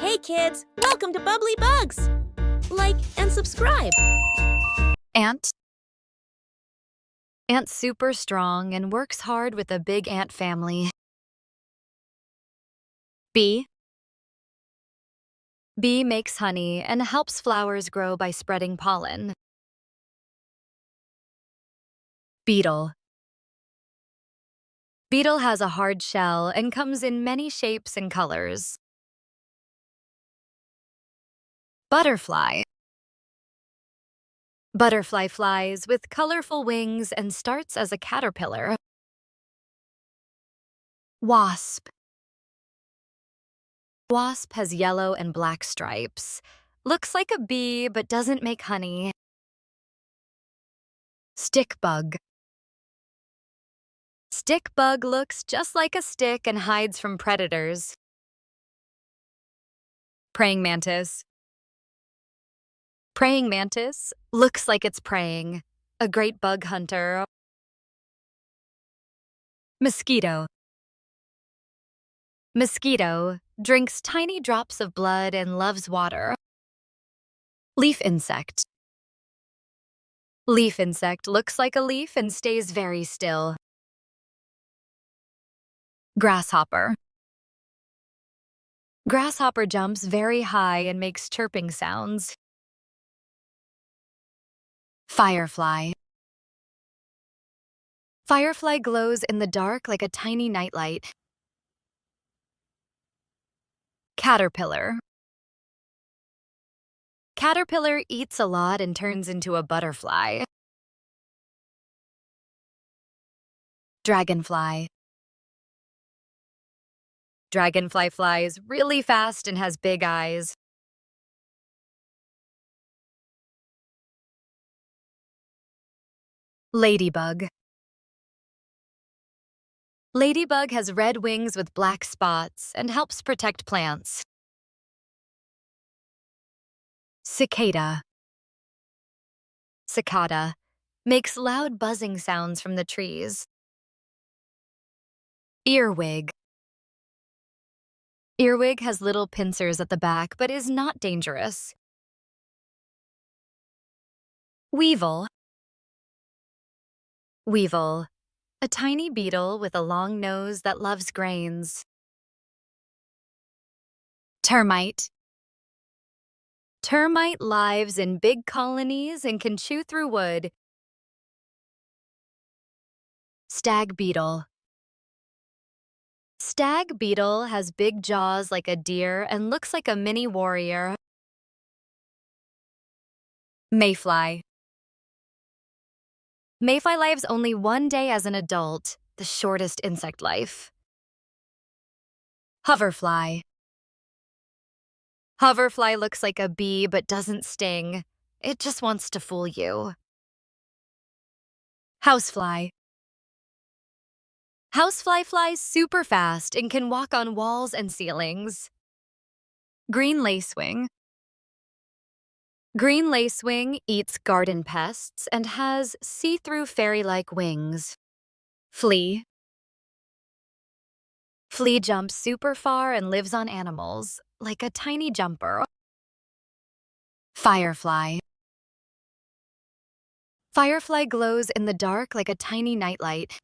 Hey kids, welcome to Bubbly Bugs! Like and subscribe. Ant. Ant's super strong and works hard with a big ant family. Bee. Bee makes honey and helps flowers grow by spreading pollen. Beetle. Beetle has a hard shell and comes in many shapes and colors. Butterfly. Butterfly flies with colorful wings and starts as a caterpillar. Wasp. Wasp has yellow and black stripes. Looks like a bee but doesn't make honey. Stick bug. Stick bug looks just like a stick and hides from predators. Praying mantis. Praying mantis looks like it's praying. A great bug hunter. Mosquito. Mosquito drinks tiny drops of blood and loves water. Leaf insect. Leaf insect looks like a leaf and stays very still. Grasshopper. Grasshopper jumps very high and makes chirping sounds. Firefly. Firefly glows in the dark like a tiny nightlight. Caterpillar. Caterpillar eats a lot and turns into a butterfly. Dragonfly. Dragonfly flies really fast and has big eyes. Ladybug. Ladybug has red wings with black spots and helps protect plants. Cicada. Cicada makes loud buzzing sounds from the trees. Earwig. Earwig has little pincers at the back but is not dangerous. Weevil. Weevil, a tiny beetle with a long nose that loves grains. Termite. Termite lives in big colonies and can chew through wood. Stag beetle. Stag beetle has big jaws like a deer and looks like a mini warrior. Mayfly. Mayfly lives only one day as an adult, the shortest insect life. Hoverfly. Hoverfly looks like a bee but doesn't sting. It just wants to fool you. Housefly. Housefly flies super fast and can walk on walls and ceilings. Green lacewing. Green lacewing eats garden pests and has see-through fairy-like wings. Flea. Flea jumps super far and lives on animals, like a tiny jumper. Firefly. Firefly glows in the dark like a tiny nightlight.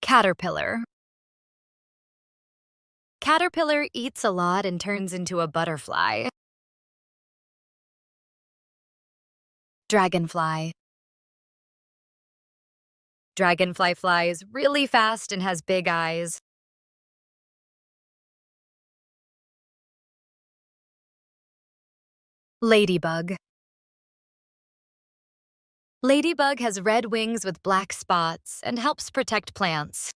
Caterpillar. Caterpillar eats a lot and turns into a butterfly. Dragonfly. Dragonfly flies really fast and has big eyes. Ladybug. Ladybug has red wings with black spots and helps protect plants.